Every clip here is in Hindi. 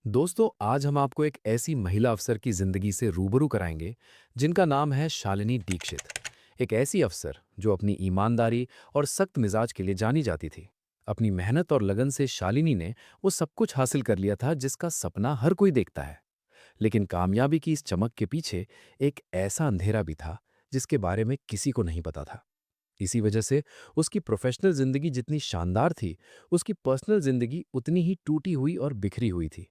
दोस्तों, आज हम आपको एक ऐसी महिला अफसर की जिंदगी से रूबरू कराएंगे जिनका नाम है शालिनी दीक्षित। एक ऐसी अफसर जो अपनी ईमानदारी और सख्त मिजाज के लिए जानी जाती थी। अपनी मेहनत और लगन से शालिनी ने वो सब कुछ हासिल कर लिया था जिसका सपना हर कोई देखता है। लेकिन कामयाबी की इस चमक के पीछे एक ऐसा अंधेरा भी था जिसके बारे में किसी को नहीं पता था। इसी वजह से उसकी प्रोफेशनल जिंदगी जितनी शानदार थी, उसकी पर्सनल जिंदगी उतनी ही टूटी हुई और बिखरी हुई थी।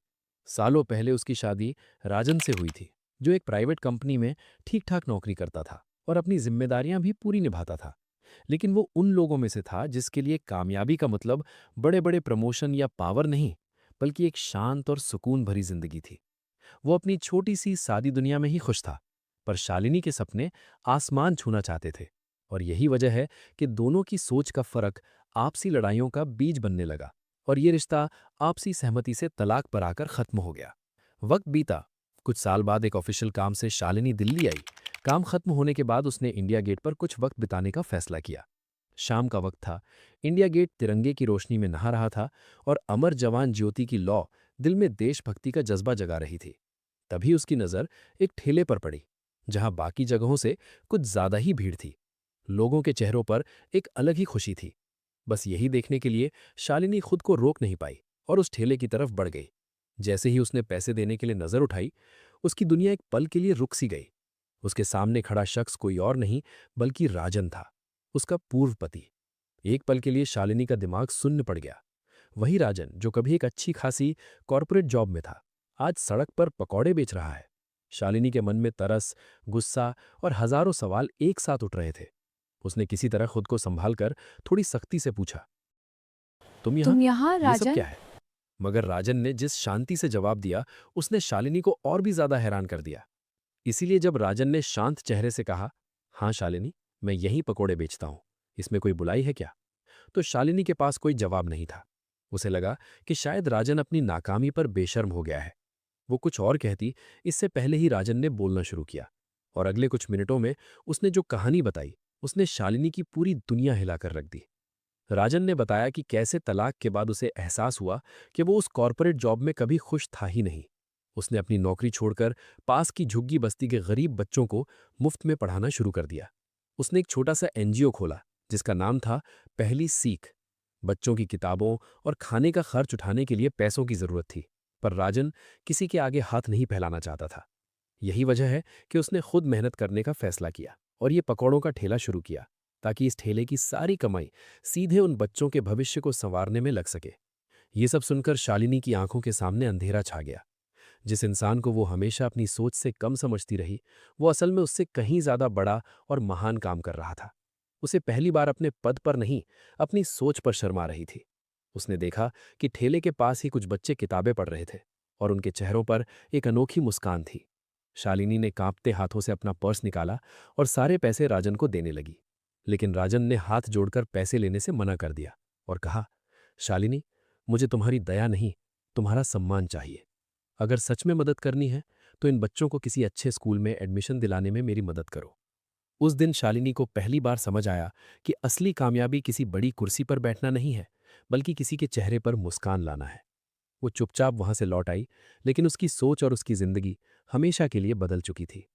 सालों पहले उसकी शादी राजन से हुई थी, जो एक प्राइवेट कंपनी में ठीक ठाक नौकरी करता था और अपनी जिम्मेदारियां भी पूरी निभाता था। लेकिन वो उन लोगों में से था जिसके लिए कामयाबी का मतलब बड़े बड़े प्रमोशन या पावर नहीं, बल्कि एक शांत और सुकून भरी जिंदगी थी। वो अपनी छोटी सी सादी दुनिया में ही खुश था, पर शालिनी के सपने आसमान छूना चाहते थे। और यही वजह है कि दोनों की सोच का फर्क आपसी लड़ाइयों का बीज बनने लगा और ये रिश्ता आपसी सहमति से तलाक पर आकर खत्म हो गया। वक्त बीता। कुछ साल बाद एक ऑफिशियल काम से शालिनी दिल्ली आई। काम खत्म होने के बाद उसने इंडिया गेट पर कुछ वक्त बिताने का फैसला किया। शाम का वक्त था। इंडिया गेट तिरंगे की रोशनी में नहा रहा था और अमर जवान ज्योति की लौ दिल में देशभक्ति का जज्बा जगा रही थी। तभी उसकी नज़र एक ठेले पर पड़ी, जहां बाकी जगहों से कुछ ज्यादा ही भीड़ थी। लोगों के चेहरों पर एक अलग ही खुशी थी। बस यही देखने के लिए शालिनी खुद को रोक नहीं पाई और उस ठेले की तरफ बढ़ गई। जैसे ही उसने पैसे देने के लिए नजर उठाई, उसकी दुनिया एक पल के लिए रुक सी गई। उसके सामने खड़ा शख्स कोई और नहीं, बल्कि राजन था, उसका पूर्व पति। एक पल के लिए शालिनी का दिमाग सुन्न पड़ गया। वही राजन जो कभी एक अच्छी खासी कॉरपोरेट जॉब में था, आज सड़क पर पकौड़े बेच रहा है। शालिनी के मन में तरस, गुस्सा और हजारों सवाल एक साथ उठ रहे थे। उसने किसी तरह खुद को संभाल कर थोड़ी सख्ती से पूछा, तुम यहाँ? तुम यहाँ ये सब राजन? क्या है? मगर राजन ने जिस शांति से जवाब दिया, उसने शालिनी को और भी ज्यादा हैरान कर दिया। इसीलिए जब राजन ने शांत चेहरे से कहा, हाँ शालिनी, मैं यहीं पकोड़े बेचता हूं, इसमें कोई बुलाई है क्या? तो शालिनी के पास कोई जवाब नहीं था। उसे लगा कि शायद राजन अपनी नाकामी पर बेशर्म हो गया है। वो कुछ और कहती, इससे पहले ही राजन ने बोलना शुरू किया। और अगले कुछ मिनटों में उसने जो कहानी बताई, उसने शालिनी की पूरी दुनिया हिलाकर रख दी। राजन ने बताया कि कैसे तलाक के बाद उसे एहसास हुआ कि वो उस कॉरपोरेट जॉब में कभी खुश था ही नहीं। उसने अपनी नौकरी छोड़कर पास की झुग्गी बस्ती के गरीब बच्चों को मुफ्त में पढ़ाना शुरू कर दिया। उसने एक छोटा सा एनजीओ खोला जिसका नाम था पहली सीख। बच्चों की किताबों और खाने का खर्च उठाने के लिए पैसों की जरूरत थी, पर राजन किसी के आगे हाथ नहीं फैलाना चाहता था। यही वजह है कि उसने खुद मेहनत करने का फैसला किया और ये पकौड़ों का ठेला शुरू किया, ताकि इस ठेले की सारी कमाई सीधे उन बच्चों के भविष्य को संवारने में लग सके। ये सब सुनकर शालिनी की आंखों के सामने अंधेरा छा गया। जिस इंसान को वो हमेशा अपनी सोच से कम समझती रही, वो असल में उससे कहीं ज्यादा बड़ा और महान काम कर रहा था। उसे पहली बार अपने पद पर नहीं, अपनी सोच पर शर्मा रही थी। उसने देखा कि ठेले के पास ही कुछ बच्चे किताबें पढ़ रहे थे और उनके चेहरों पर एक अनोखी मुस्कान थी। शालिनी ने कांपते हाथों से अपना पर्स निकाला और सारे पैसे राजन को देने लगी। लेकिन राजन ने हाथ जोड़कर पैसे लेने से मना कर दिया और कहा, शालिनी, मुझे तुम्हारी दया नहीं, तुम्हारा सम्मान चाहिए। अगर सच में मदद करनी है तो इन बच्चों को किसी अच्छे स्कूल में एडमिशन दिलाने में मेरी मदद करो। उस दिन शालिनी को पहली बार समझ आया कि असली कामयाबी किसी बड़ी कुर्सी पर बैठना नहीं है, बल्कि किसी के चेहरे पर मुस्कान लाना है। वो चुपचाप वहां से लौट आई, लेकिन उसकी सोच और उसकी जिंदगी हमेशा के लिए बदल चुकी थी।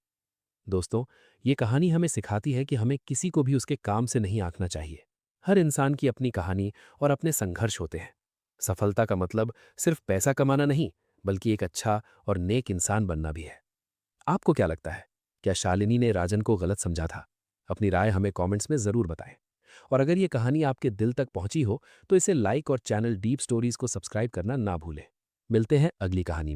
दोस्तों, ये कहानी हमें सिखाती है कि हमें किसी को भी उसके काम से नहीं आंकना चाहिए। हर इंसान की अपनी कहानी और अपने संघर्ष होते हैं। सफलता का मतलब सिर्फ पैसा कमाना नहीं, बल्कि एक अच्छा और नेक इंसान बनना भी है। आपको क्या लगता है? क्या शालिनी ने राजन को गलत समझा था? अपनी राय हमें कमेंट्स में ज़रूर बताएं। और अगर ये कहानी आपके दिल तक पहुंची हो, तो इसे लाइक और चैनल डीप स्टोरीज को सब्सक्राइब करना ना भूलें। मिलते हैं अगली कहानी में।